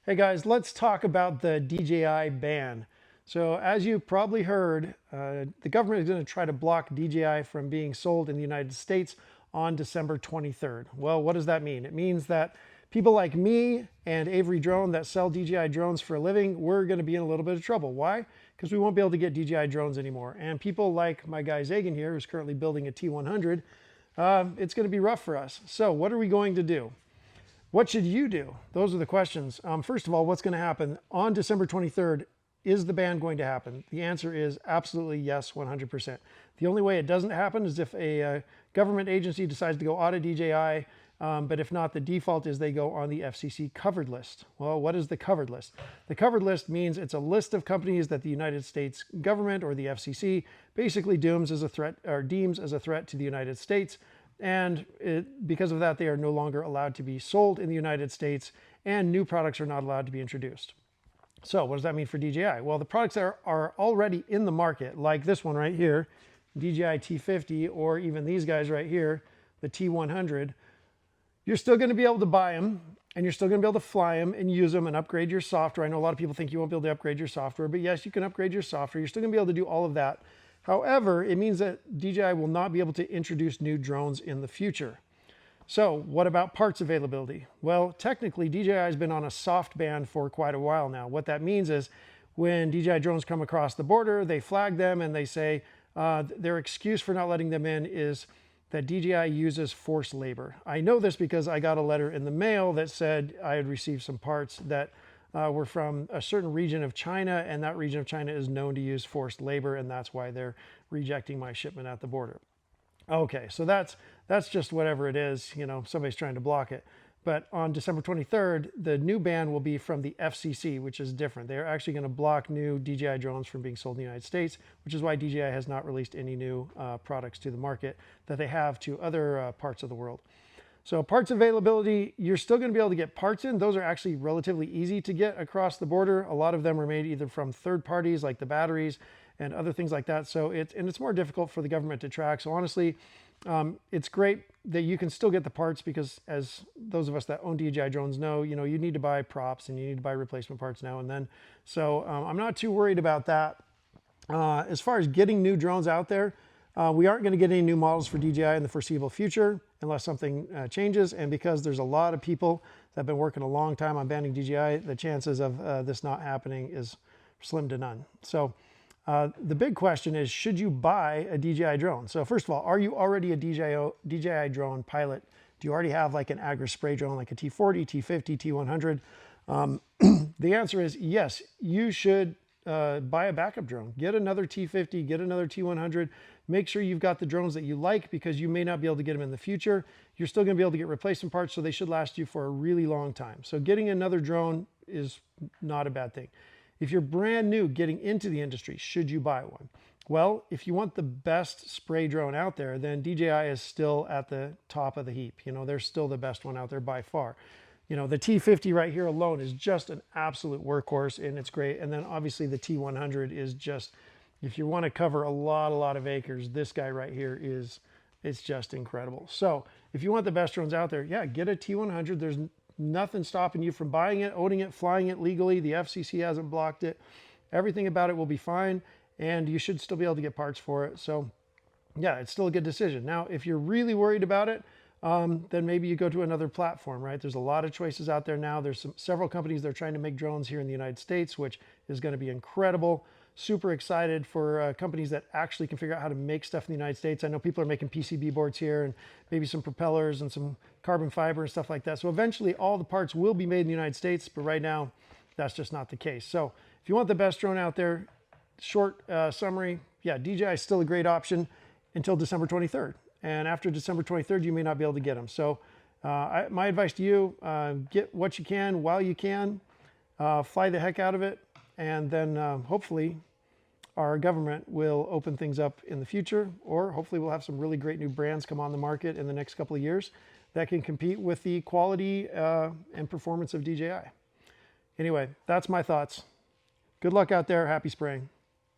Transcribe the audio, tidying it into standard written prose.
Hey guys, let's talk about the DJI ban. So as you probably heard, the government is going to try to block DJI from being sold in the United States on December 23rd. Well, what does that mean? It means that people like me and Avery Drone that sell DJI drones for a living, we're going to be in a little bit of trouble. Why? Because we won't be able to get DJI drones anymore. And people like my guy Zagan here, who's currently building a T100, it's going to be rough for us. So what are we going to do? What should you do? Those are the questions. First of all, what's going to happen on December 23rd? Is the ban going to happen? The answer is absolutely yes, 100%. The only way it doesn't happen is if a government agency decides to go audit DJI, but if not, the default is they go on the FCC covered list. Well, what is the covered list? The covered list means it's a list of companies that the United States government or the FCC basically deems as a threat to the United States. And because of that, they are no longer allowed to be sold in the United States, and new products are not allowed to be introduced. So what does that mean for DJI? Well, the products that are already in the market, like this one right here, DJI T50, or even these guys right here, the T100, you're still going to be able to buy them, and you're still going to be able to fly them and use them and upgrade your software. I know a lot of people think you won't be able to upgrade your software, but yes, you can upgrade your software. You're still going to be able to do all of that. However, it means that DJI will not be able to introduce new drones in the future. So what about parts availability? Well, technically, DJI has been on a soft ban for quite a while now. What that means is when DJI drones come across the border, they flag them and they say their excuse for not letting them in is that DJI uses forced labor. I know this because I got a letter in the mail that said I had received some parts that were from a certain region of China, and that region of China is known to use forced labor, and that's why they're rejecting my shipment at the border. Okay, so that's just whatever it is, you know, somebody's trying to block it. But on December 23rd, the new ban will be from the FCC, which is different. They're actually going to block new DJI drones from being sold in the United States, which is why DJI has not released any new products to the market that they have to other parts of the world. So parts availability, you're still going to be able to get parts in. Those are actually relatively easy to get across the border. A lot of them are made either from third parties like the batteries and other things like that. So it's more difficult for the government to track. So honestly, it's great that you can still get the parts because as those of us that own DJI drones know, you need to buy props and you need to buy replacement parts now and then. So I'm not too worried about that. As far as getting new drones out there, we aren't going to get any new models for DJI in the foreseeable future unless something changes. And because there's a lot of people that have been working a long time on banning DJI, the chances of this not happening is slim to none. So the big question is, should you buy a DJI drone? So first of all, are you already a DJI drone pilot? Do you already have like an agri spray drone like a T40, T50, T100? The answer is yes, you should buy a backup drone. Get another T50, get another T100. Make sure you've got the drones that you like because you may not be able to get them in the future. You're still going to be able to get replacement parts, so they should last you for a really long time. So getting another drone is not a bad thing. If you're brand new getting into the industry, should you buy one? Well, if you want the best spray drone out there, then DJI is still at the top of the heap. They're still the best one out there by far. The T50 right here alone is just an absolute workhorse and it's great. And then obviously the T100 is just, if you want to cover a lot of acres, this guy right here it's just incredible. So if you want the best drones out there, yeah, get a T100. There's nothing stopping you from buying it, owning it, flying it legally. The FCC hasn't blocked it. Everything about it will be fine. And you should still be able to get parts for it. So yeah, it's still a good decision. Now, if you're really worried about it, then maybe you go to another platform, right? There's a lot of choices out there now. There's several companies that are trying to make drones here in the United States, which is going to be incredible. Super excited for companies that actually can figure out how to make stuff in the United States. I know people are making PCB boards here and maybe some propellers and some carbon fiber and stuff like that. So eventually all the parts will be made in the United States, but right now that's just not the case. So if you want the best drone out there, short summary, yeah, DJI is still a great option until December 23rd. And after December 23rd, you may not be able to get them. So my advice to you, get what you can while you can, fly the heck out of it. And then hopefully our government will open things up in the future, or hopefully we'll have some really great new brands come on the market in the next couple of years that can compete with the quality and performance of DJI. Anyway, that's my thoughts. Good luck out there. Happy spraying.